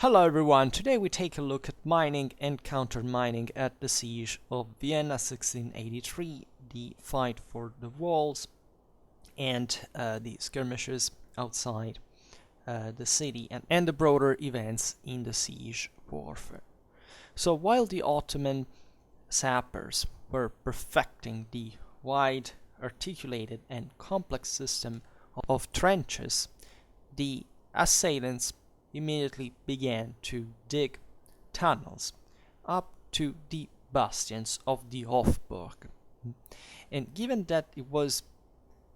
Hello everyone, today we take a look at mining and countermining at the siege of Vienna 1683, the fight for the walls and the skirmishes outside the city and the broader events in the siege warfare. So while the Ottoman sappers were perfecting the wide, articulated and complex system of trenches, the assailants immediately began to dig tunnels up to the bastions of the Hofburg. And given that it was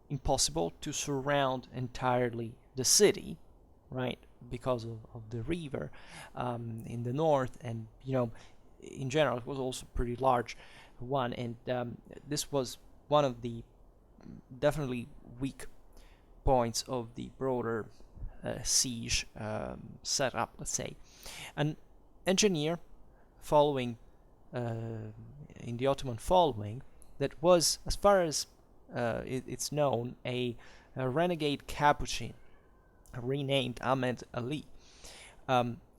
impossible to surround entirely the city, right, because of the river in the north, and in general it was also a pretty large one, and this was one of the definitely weak points of the broader siege setup, let's say. An engineer following in the Ottoman following that was, as far as it's known, a renegade Capuchin renamed Ahmed Ali,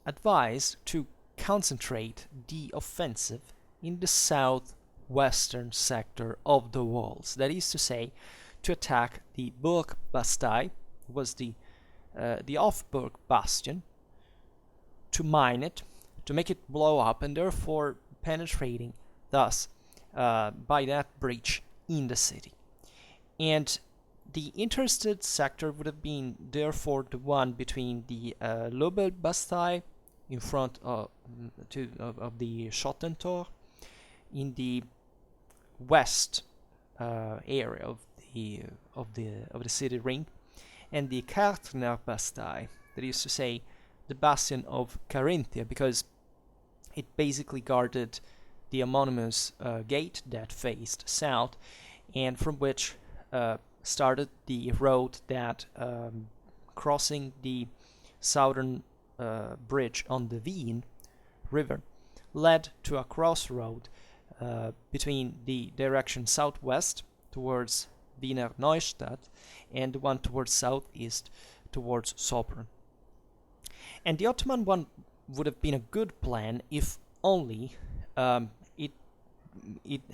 advised to concentrate the offensive in the southwestern sector of the walls. That is to say, to attack the Burg Bastei, was the Hofburg bastion, to mine it, to make it blow up, and therefore penetrating thus by that breach in the city. And the interested sector would have been therefore the one between the Lobel Bastei in front of the Schottentor in the west area of the city ring, and the Kartner Bastei, that is to say, the bastion of Carinthia, because it basically guarded the homonymous gate that faced south, and from which started the road that, crossing the southern bridge on the Wien river, led to a crossroad between the direction southwest towards Wiener Neustadt and the one towards southeast towards Sopron. And the Ottoman one would have been a good plan if only it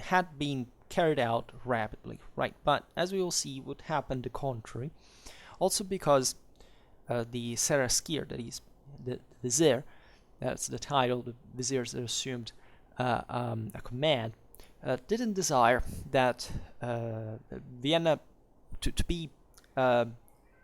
had been carried out rapidly, right? But as we will see, would happen the contrary. Also because the Seraskier, that is the vizier, that's the title, the viziers that assumed a command, didn't desire that Vienna to be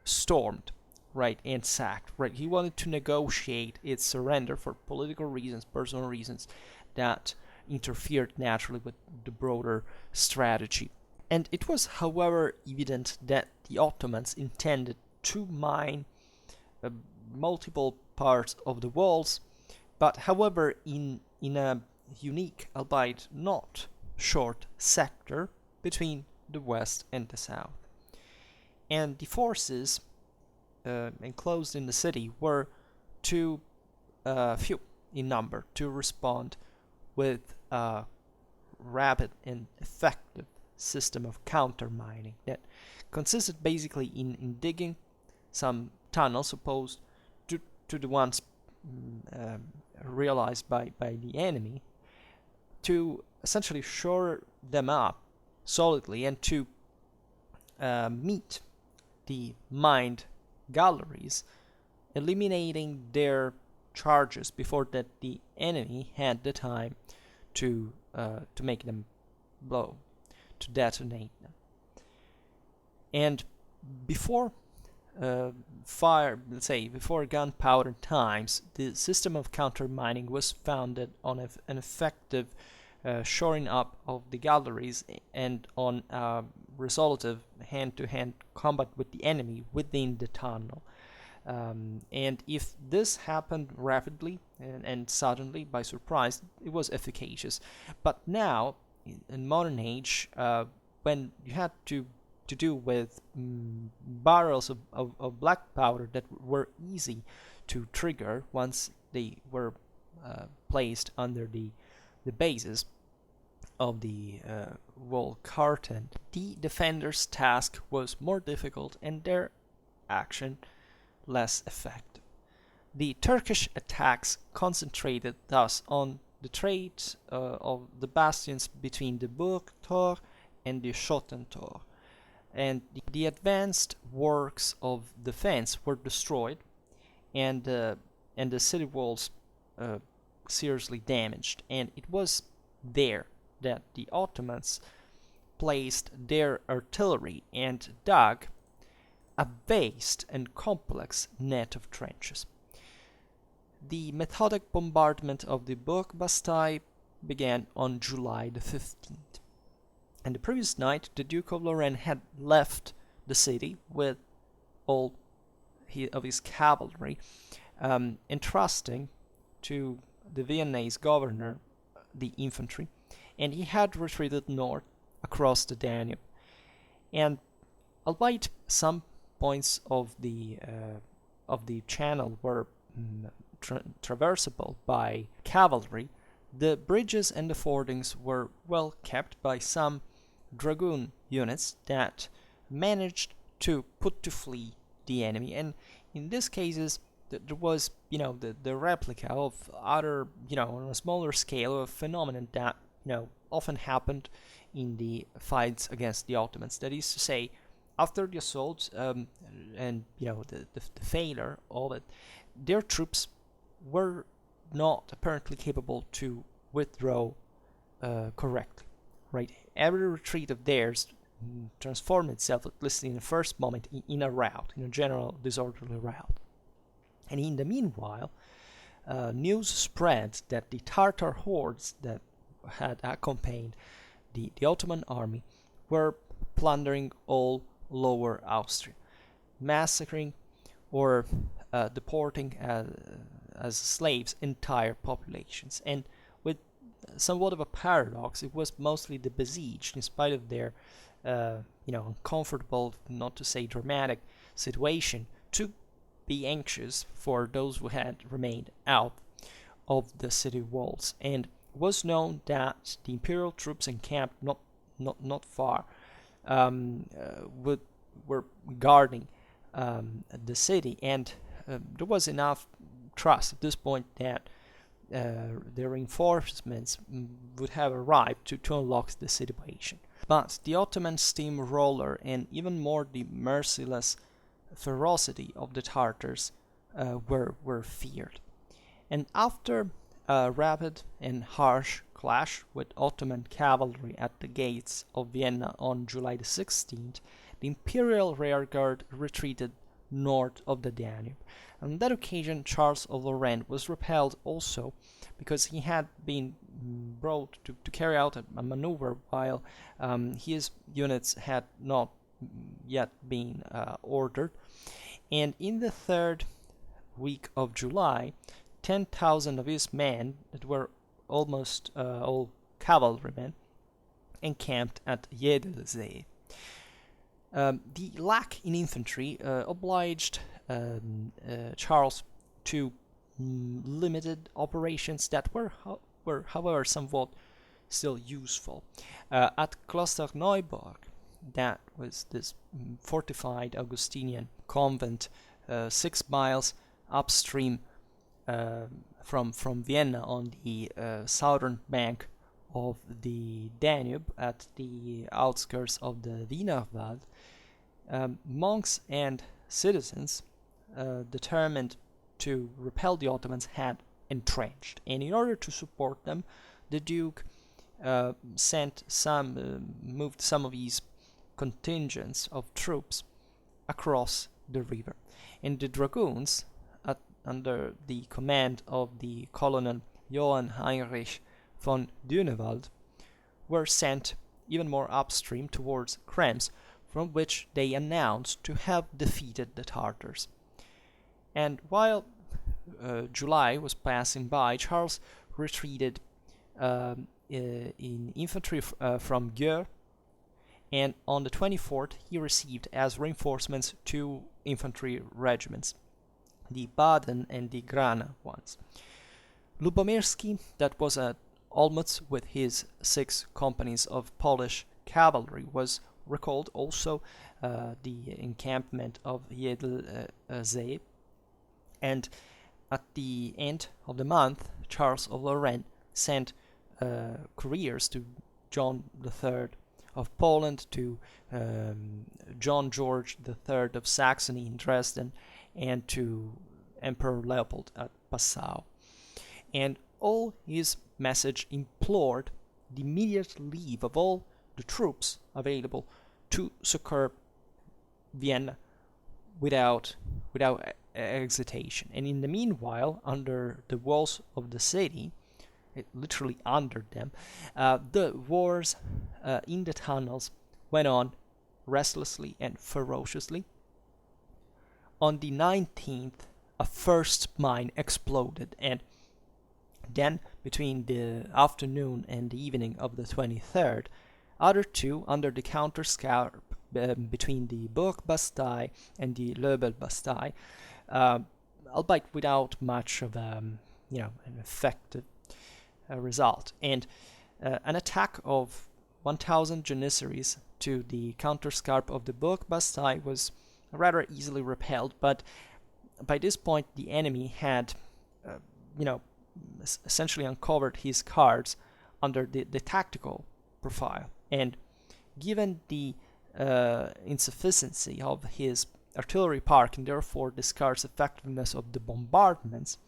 stormed, right, and sacked, right. He wanted to negotiate its surrender for political reasons, personal reasons that interfered naturally with the broader strategy. And it was, however, evident that the Ottomans intended to mine multiple parts of the walls, but however in a unique, albeit not short, sector between the west and the south. And the forces enclosed in the city were too few in number to respond with a rapid and effective system of countermining that consisted basically in digging some tunnels opposed to the ones realized by the enemy, to essentially shore them up solidly and to meet the mined galleries, eliminating their charges before that the enemy had the time to make them blow, to detonate them. And before before gunpowder times, the system of countermining was founded on an effective shoring up of the galleries and on resolutive hand-to-hand combat with the enemy within the tunnel. And if this happened rapidly and suddenly by surprise, it was efficacious. But now, in modern age, when you had to do with barrels of black powder that were easy to trigger once they were placed under the bases of the wall curtain, the defender's task was more difficult and their action less effective. The Turkish attacks concentrated thus on the trade of the bastions between the Burg Tor and the Schottentor, and the advanced works of defense were destroyed, and the city walls uh, seriously damaged. And it was there that the Ottomans placed their artillery and dug a vast and complex net of trenches. The methodic bombardment of the Burg Bastei began on July the 15th. And the previous night, the Duke of Lorraine had left the city with all of his cavalry, entrusting to the Viennese governor the infantry, and he had retreated north across the Danube. And albeit some points of the channel were traversable by cavalry, the bridges and the fordings were well kept by some dragoon units that managed to put to flee the enemy. And in these cases, there was, the replica of other, on a smaller scale, a phenomenon that, often happened in the fights against the Ottomans. That is to say, after the assault and, the failure of it, their troops were not apparently capable to withdraw correctly, right? Every retreat of theirs transformed itself, at least in the first moment, in a rout, in a general disorderly rout. And in the meanwhile, news spread that the Tartar hordes that had accompanied the Ottoman army were plundering all Lower Austria, massacring or deporting as slaves entire populations. And with somewhat of a paradox, it was mostly the besieged, in spite of their uncomfortable, not to say dramatic situation, to be anxious for those who had remained out of the city walls. And it was known that the Imperial troops encamped not far were guarding the city, and there was enough trust at this point that the reinforcements would have arrived to unlock the situation. But the Ottoman steamroller and even more the merciless ferocity of the Tartars were feared. And after a rapid and harsh clash with Ottoman cavalry at the gates of Vienna on July the 16th, the Imperial rearguard retreated north of the Danube. On that occasion, Charles of Lorraine was repelled also because he had been brought to carry out a maneuver while his units had not yet been ordered. And in the third week of July, 10,000 of his men, that were almost all cavalrymen, encamped at Jedelsee. The lack in infantry obliged Charles to limited operations that were however somewhat still useful. At Klosterneuburg, that was this fortified Augustinian convent 6 miles upstream from Vienna on the southern bank of the Danube at the outskirts of the Wienerwald, monks and citizens determined to repel the Ottomans had entrenched, and in order to support them, the Duke moved some of his contingents of troops across the river, and the dragoons, under the command of the Colonel Johann Heinrich von Dünewald, were sent even more upstream towards Krems, from which they announced to have defeated the Tartars. And while July was passing by, Charles retreated in infantry from Gurs, and on the 24th he received as reinforcements 2 infantry regiments, the Baden and the Grana ones. Lubomirski, that was at Olmütz with his 6 companies of Polish cavalry, was recalled. Also the encampment of Jedelsee, and at the end of the month, Charles of Lorraine sent couriers to John III of Poland, to John George III of Saxony in Dresden, and to Emperor Leopold at Passau. And all his message implored the immediate leave of all the troops available to succor Vienna without hesitation. And in the meanwhile, under the walls of the city, literally under them, the wars in the tunnels went on restlessly and ferociously. On the 19th, a first mine exploded, and then between the afternoon and the evening of the 23rd, other two under the counterscarp between the Burg Bastei and the Löbel Bastei, albeit without much of an effective result. And an attack of 1,000 Janissaries to the counterscarp of the Burg Bastei was rather easily repelled, but by this point the enemy had, essentially uncovered his cards under the tactical profile. And given the insufficiency of his artillery park and therefore the scarce effectiveness of the bombardments,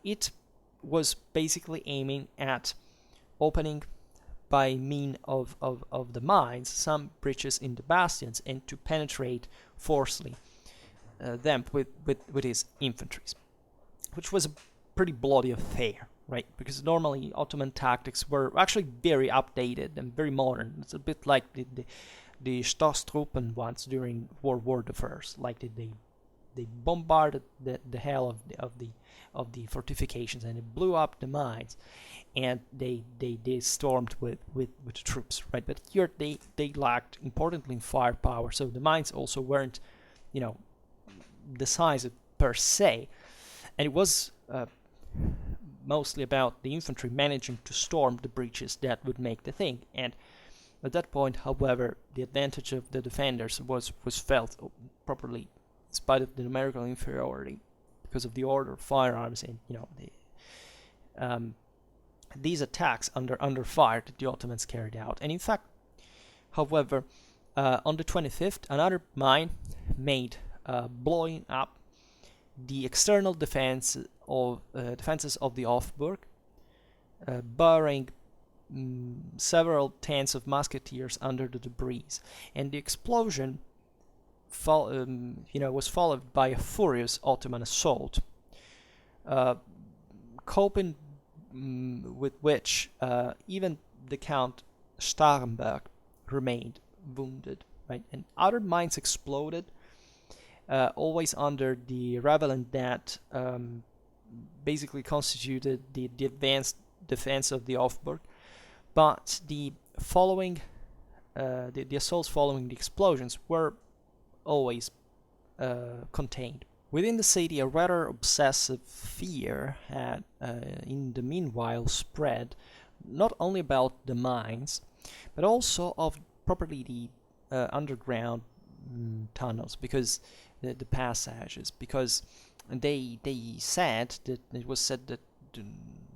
it was basically aiming at opening by means of the mines some breaches in the bastions and to penetrate forcefully them with his infantry, which was a pretty bloody affair, right? Because normally Ottoman tactics were actually very updated and very modern. It's a bit like the Stoßtruppen ones during World War I. Like they bombarded the hell of the fortifications and it blew up the mines, and they stormed with the troops, right? But here they lacked importantly in firepower, so the mines also weren't decisive per se, and it was mostly about the infantry managing to storm the breaches that would make the thing. And at that point, however, the advantage of the defenders was felt properly, in spite of the numerical inferiority, because of the order of firearms and these attacks under fire that the Ottomans carried out. And in fact, however, on the 25th, another mine made blowing up the external defenses of the Hofburg, burying several tens of musketeers under the debris, and the explosion was followed by a furious Ottoman assault, coping with which even the Count Starhemberg remained wounded, right? And other mines exploded, always under the ravelin that basically constituted the advanced defense of the Hofburg. But the assaults following the explosions were always contained. Within the city, a rather obsessive fear had, in the meanwhile, spread not only about the mines, but also of properly the underground tunnels, because the passages, because they said that it was said that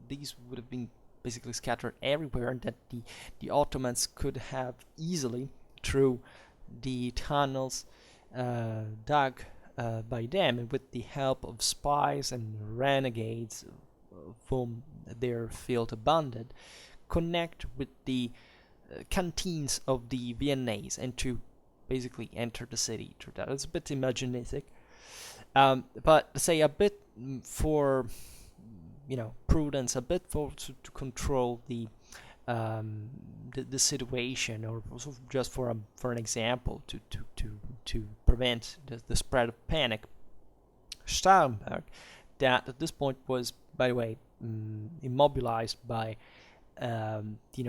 these would have been basically scattered everywhere, and that the Ottomans could have easily, through the tunnels dug by them, and with the help of spies and renegades, of whom their field abundant, connect with the canteens of the Viennese and to basically enter the city through that. It's a bit imaginative, but say a bit for prudence, a bit to control the situation, or also just for an example to prevent the spread of panic. Starhemberg, that at this point was, by the way, immobilized by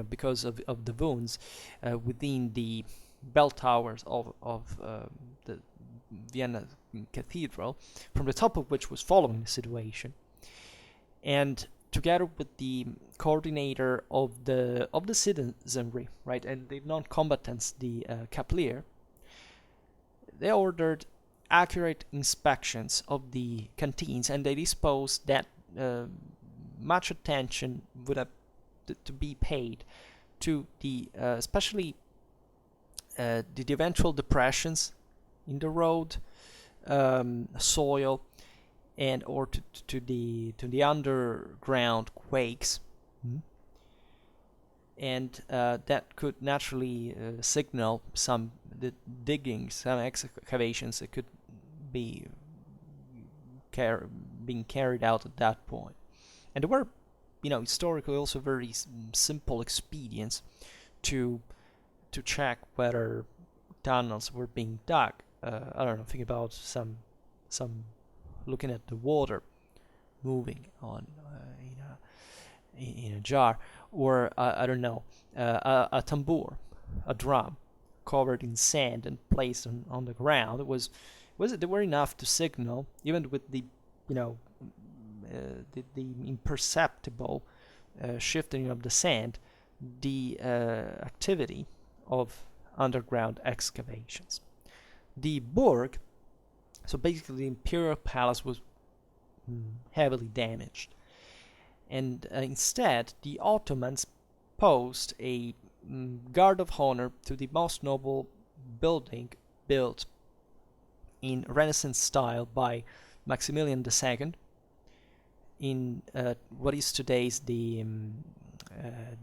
because of the wounds within the bell towers of the Vienna Cathedral, from the top of which was following the situation, and together with the coordinator of the citizenry, right, and the non-combatants, the Kaplier, they ordered accurate inspections of the canteens, and they disposed that much attention would have to be paid to the especially the eventual depressions in the road, soil, and or to the underground quakes. And that could naturally signal some digging, some excavations that could be being carried out at that point. And there were, historically also very simple expedients to check whether tunnels were being dug. I don't know, think about some looking at the water moving on in a jar, or I don't know, a tambour, a drum covered in sand and placed on the ground. They were enough to signal, even with the the imperceptible shifting of the sand, the activity of underground excavations. The Burg, so basically the Imperial Palace, was heavily damaged, and instead the Ottomans posed a guard of honor to the most noble building built in Renaissance style by Maximilian II in what is today's the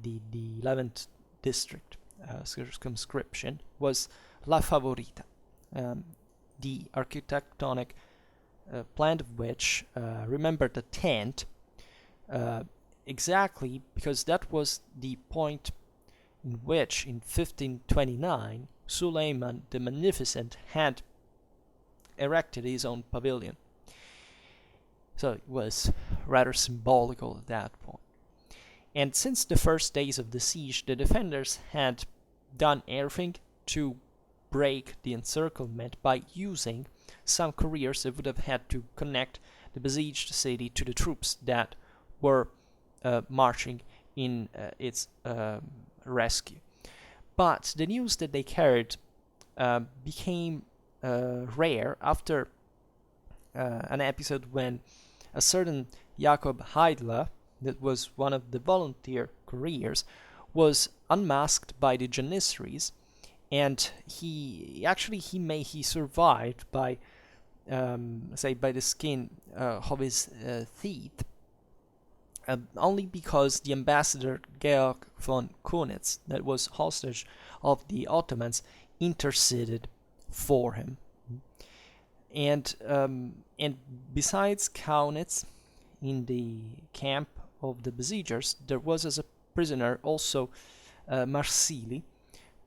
11th district circumscription, was La Favorita, the architectonic plan of which, remember the tent, exactly because that was the point in which in 1529 Suleiman the Magnificent had erected his own pavilion. So it was rather symbolical at that point. And since the first days of the siege, the defenders had done everything to break the encirclement by using some couriers that would have had to connect the besieged city to the troops that were marching in its rescue. But the news that they carried became rare after an episode when a certain Jakob Heidler, that was one of the volunteer couriers, was unmasked by the Janissaries, and he survived by by the skin of his teeth, only because the ambassador Georg von Kunitz, that was hostage of the Ottomans, interceded for him. And besides Kaunitz, in the camp of the besiegers, there was as a prisoner also Marsili,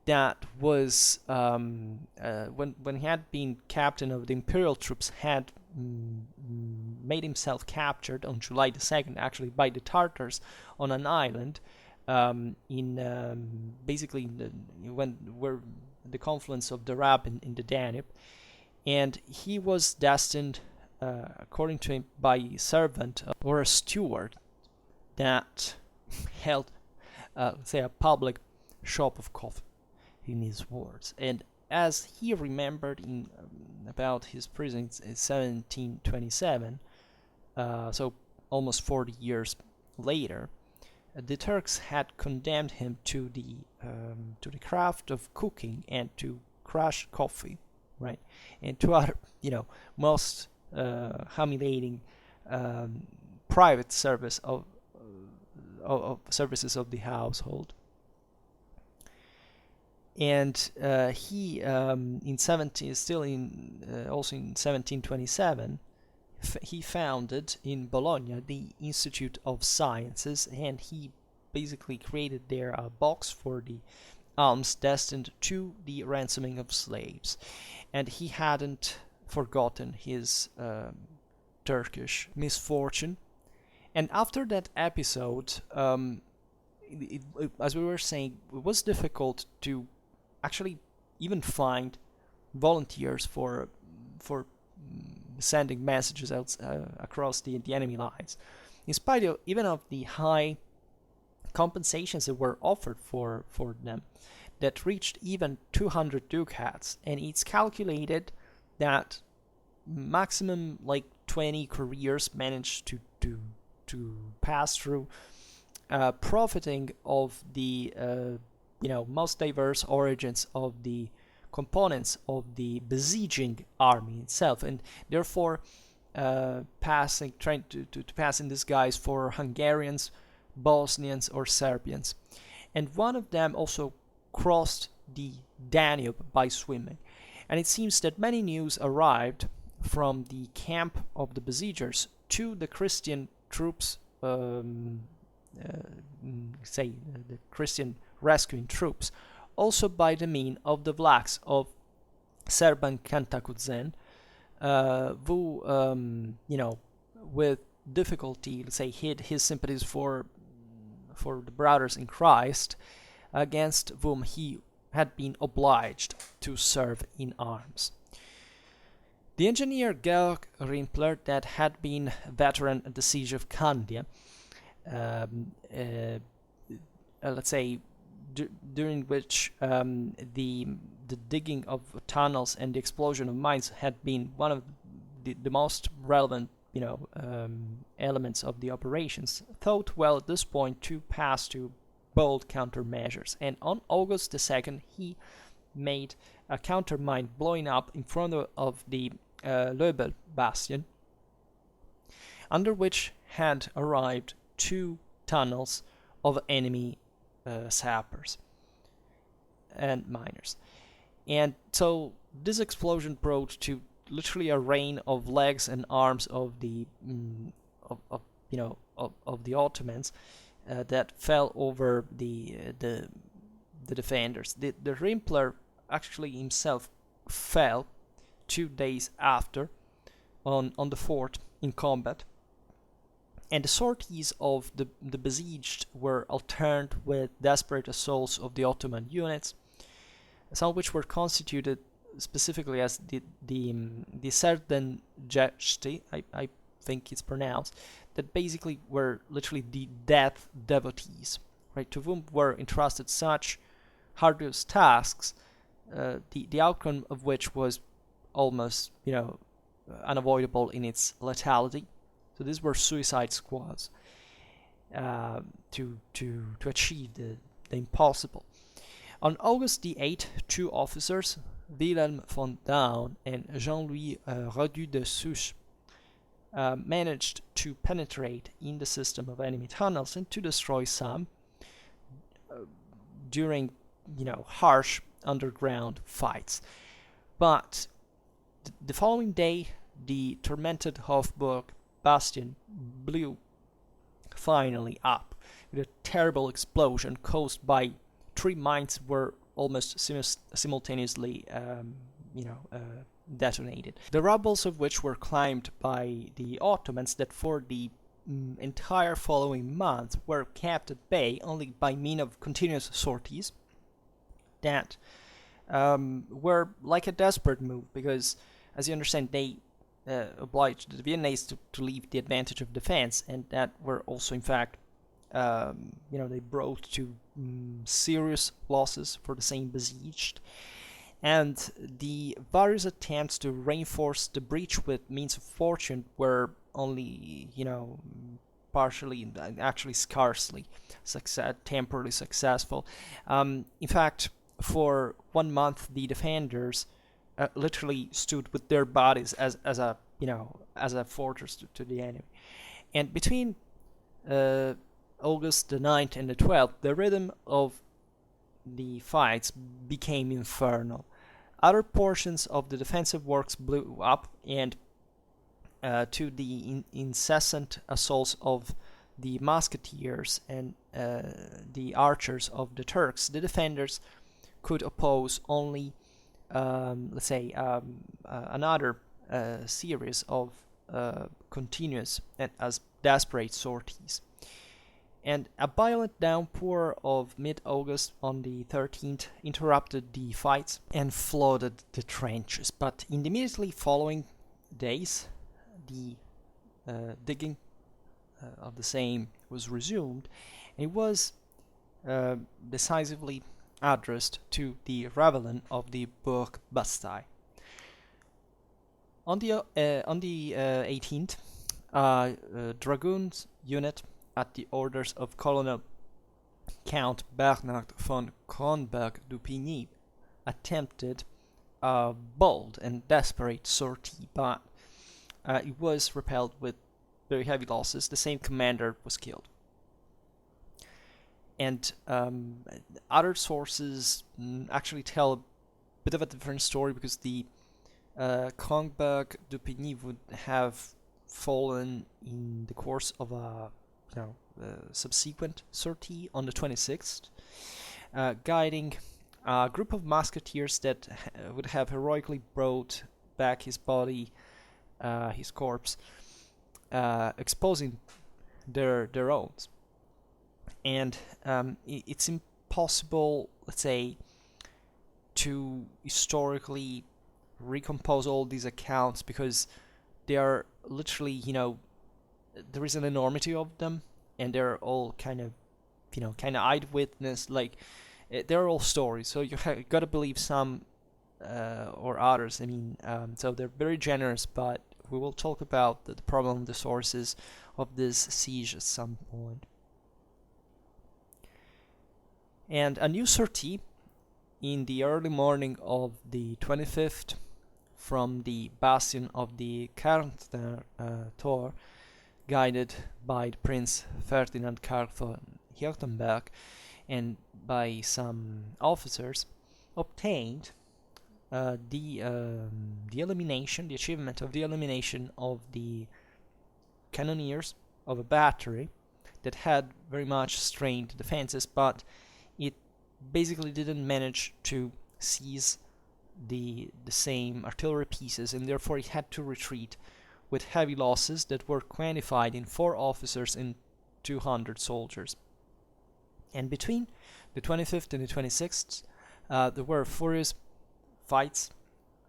that was when he had been captain of the Imperial troops, had made himself captured on July the 2nd, actually by the Tartars on an island in basically where the confluence of the Rab in the Danube, and he was destined, according to him, by a servant or a steward that held, a public shop of coffee, in his words. And as he remembered in about his prison in 1727, so almost 40 years later, the Turks had condemned him to the craft of cooking and to crush coffee, right, and to other, most humiliating private service of services of the household. And he in 1727 he founded in Bologna the Institute of Sciences, and he basically created there a box for the alms destined to the ransoming of slaves. And he hadn't forgotten his Turkish misfortune. And after that episode, as we were saying, it was difficult to actually even find volunteers for sending messages out across the enemy lines, in spite of even of the high compensations that were offered for them, that reached even 200 ducats. And it's calculated that maximum like 20 careers managed to pass through, profiting of the most diverse origins of the components of the besieging army itself, and therefore trying to pass in disguise for Hungarians, Bosnians, or Serbians. And one of them also crossed the Danube by swimming. And it seems that many news arrived from the camp of the besiegers to the Christian troops, the Christian rescuing troops, also by the mean of the Vlachs of Serban Cantacuzene, who, with difficulty, let's say, hid his sympathies for the brothers in Christ, against whom he had been obliged to serve in arms. The engineer Georg Rimpler, that had been a veteran at the siege of Candia, during which the digging of tunnels and the explosion of mines had been one of the most relevant elements of the operations, thought well at this point to pass to bold countermeasures. And on August the 2nd, he made a countermine blowing up in front of the Löbel bastion, under which had arrived 2 tunnels of enemy sappers and miners. And so this explosion brought to literally a rain of legs and arms of the of the Ottomans that fell over the defenders. The Rimpler actually himself fell 2 days after on the fort in combat, and the sorties of the besieged were alternate with desperate assaults of the Ottoman units, some of which were constituted specifically as the Serdengesti, I think it's pronounced, that basically were literally the death devotees, right, to whom were entrusted such arduous tasks, the outcome of which was almost unavoidable in its lethality. So these were suicide squads to achieve the impossible. On August the 8th, 2 officers, Wilhelm von Daun and Jean-Louis Rodu de Souche, managed to penetrate in the system of enemy tunnels and to destroy some during harsh underground fights. But the following day, the tormented Hofburg bastion blew finally up with a terrible explosion caused by 3 mines were almost simultaneously detonated, the rubbles of which were climbed by the Ottomans, that for the entire following month were kept at bay only by means of continuous sorties that were like a desperate move, because, as you understand, they obliged the Viennese to leave the advantage of defense, and that were also, in fact, they brought to serious losses for the same besieged. And the various attempts to reinforce the breach with means of fortune were only, partially, actually scarcely temporarily successful. In fact, for 1 month, the defenders literally stood with their bodies as a fortress to the enemy. And between August the 9th and the 12th, the rhythm of the fights became infernal. Other portions of the defensive works blew up, and to the incessant assaults of the musketeers and the archers of the Turks, the defenders could oppose only, another series of continuous and as desperate sorties. And a violent downpour of mid-August on the 13th interrupted the fights and flooded the trenches. But in the immediately following days, the digging of the same was resumed, and it was decisively addressed to the ravelin of the Burg Bastei. On the 18th, dragoons unit at the orders of Colonel Count Bernard von Cronberg-Dupigny attempted a bold and desperate sortie, but it was repelled with very heavy losses. The same commander was killed. And other sources actually tell a bit of a different story, because the Cronberg-Dupigny would have fallen in the course of a subsequent sortie on the 26th, guiding a group of musketeers that would have heroically brought back his body, his corpse, exposing their own. And it's impossible, let's say, to historically recompose all these accounts, because they are literally, there is an enormity of them, and they're all kind of eyewitness, like they're all stories. So you gotta believe some or others. So they're very generous, but we will talk about the problem, the sources of this siege at some point. And a new sortie in the early morning of the 25th from the bastion of the Kärntner Tor, guided by the Prince Ferdinand Karl von Hirtenberg and by some officers, obtained the achievement of the elimination of the cannoneers of a battery that had very much strained defenses, but it basically didn't manage to seize the same artillery pieces, and therefore it had to retreat with heavy losses that were quantified in 4 officers and 200 soldiers. And between the 25th and the 26th, there were furious fights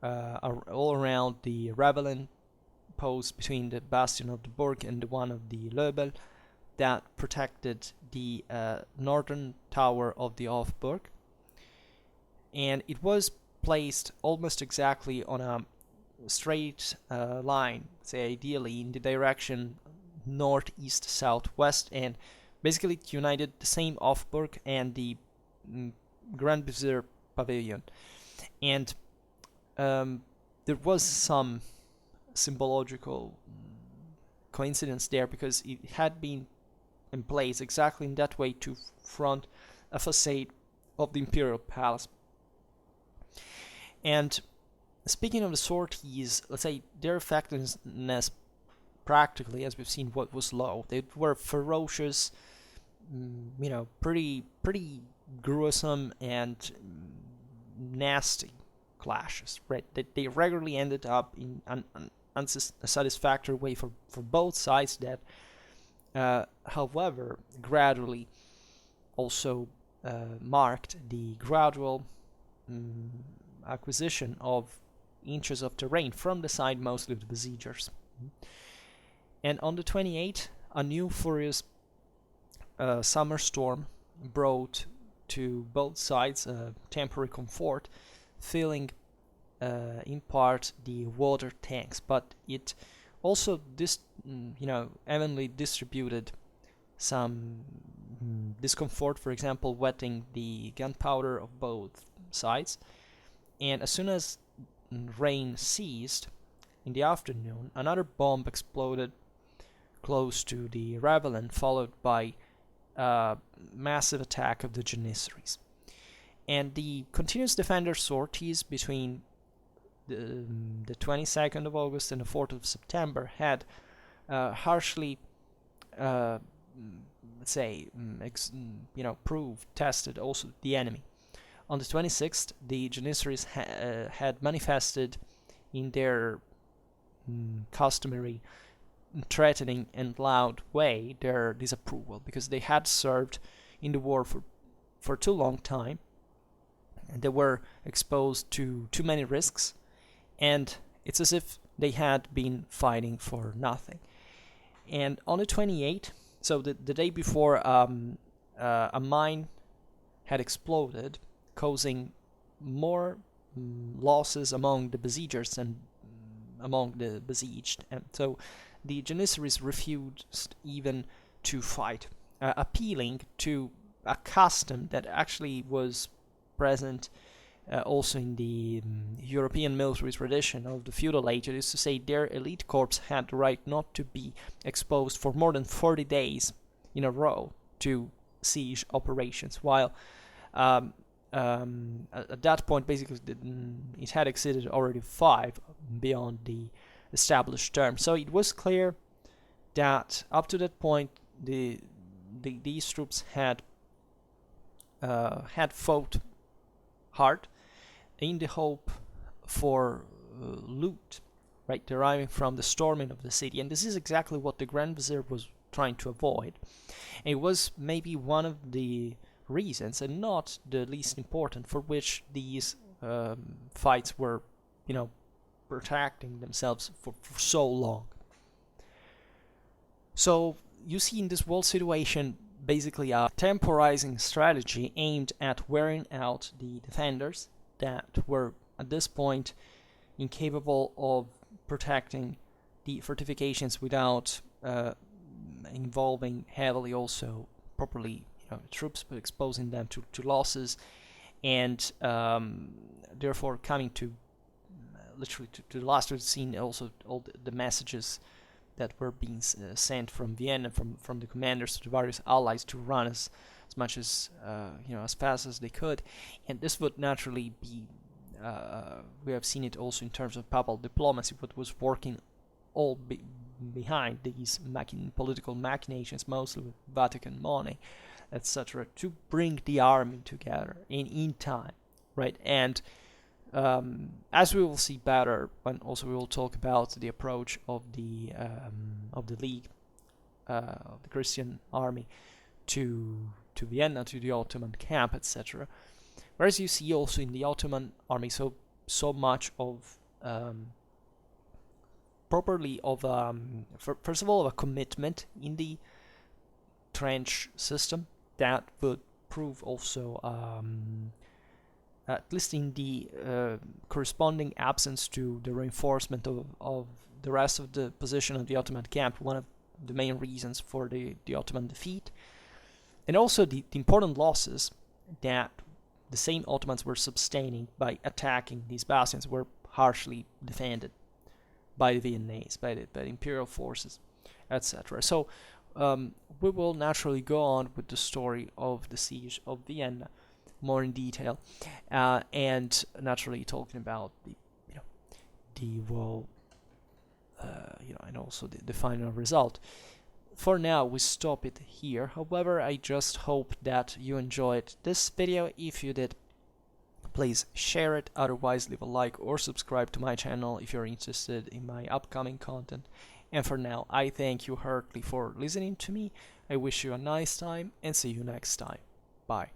all around the ravelin post between the bastion of the Burg and the one of the Löbel that protected the northern tower of the Hofburg. And it was placed almost exactly on a straight line, say ideally in the direction northeast southwest, and basically it united the same Hofburg and the Grand Vizier pavilion. And there was some symbological coincidence there, because it had been in place exactly in that way to front a facade of the Imperial Palace. And speaking of the sorties, let's say their effectiveness practically, as we've seen, what was low. They were ferocious, pretty gruesome and nasty clashes, right? They regularly ended up in an unsatisfactory way for both sides that, however, gradually also marked the gradual acquisition of inches of terrain from the side mostly of the besiegers. And on the 28th, a new furious summer storm brought to both sides temporary comfort, filling in part the water tanks, but it also evenly distributed some discomfort, for example, wetting the gunpowder of both sides. And as soon as rain ceased in the afternoon, another bomb exploded close to the ravelin, followed by a massive attack of the Janissaries. And the continuous defender sorties between the 22nd of August and the 4th of September had harshly, tested also the enemy. On the 26th, the Janissaries had manifested in their customary threatening and loud way their disapproval, because they had served in the war for too long time, and they were exposed to too many risks, and it's as if they had been fighting for nothing. And on the 28th, so the day before, a mine had exploded, causing more losses among the besiegers and among the besieged, and so the Janissaries refused even to fight, appealing to a custom that actually was present also in the European military tradition of the feudal age. It is to say, their elite corps had the right not to be exposed for more than 40 days in a row to siege operations, while at that point, basically, it had exceeded already 5 beyond the established term. So it was clear that up to that point, these troops had fought hard in the hope for loot, right, deriving from the storming of the city. And this is exactly what the Grand Vizier was trying to avoid. And it was maybe one of the reasons, and not the least important, for which these fights were, protracting themselves for so long. So you see in this world situation basically a temporizing strategy aimed at wearing out the defenders that were at this point incapable of protecting the fortifications without involving heavily also properly troops, but exposing them to losses, and therefore coming to literally to the last scene. Also all the messages that were being sent from Vienna, from the commanders to the various allies, to run as much as as fast as they could. And this would naturally be we have seen it also in terms of papal diplomacy, what was working all behind these political machinations, mostly with Vatican money, etc., to bring the army together in time, right? And as we will see better, when also we will talk about the approach of the League, of the Christian army, to Vienna, to the Ottoman camp, etc. Whereas you see also in the Ottoman army so much of properly of first of all of a commitment in the trench system that would prove also at least in the corresponding absence to the reinforcement of the rest of the position of the Ottoman camp, one of the main reasons for the Ottoman defeat, and also the important losses that the same Ottomans were sustaining by attacking these bastions were harshly defended by the Viennese, by the Imperial forces, etc. So we will naturally go on with the story of the siege of Vienna more in detail, and naturally talking about and also the final result. For now, we stop it here. However, I just hope that you enjoyed this video. If you did, please share it. Otherwise, leave a like or subscribe to my channel if you're interested in my upcoming content. And for now, I thank you heartily for listening to me. I wish you a nice time and see you next time. Bye.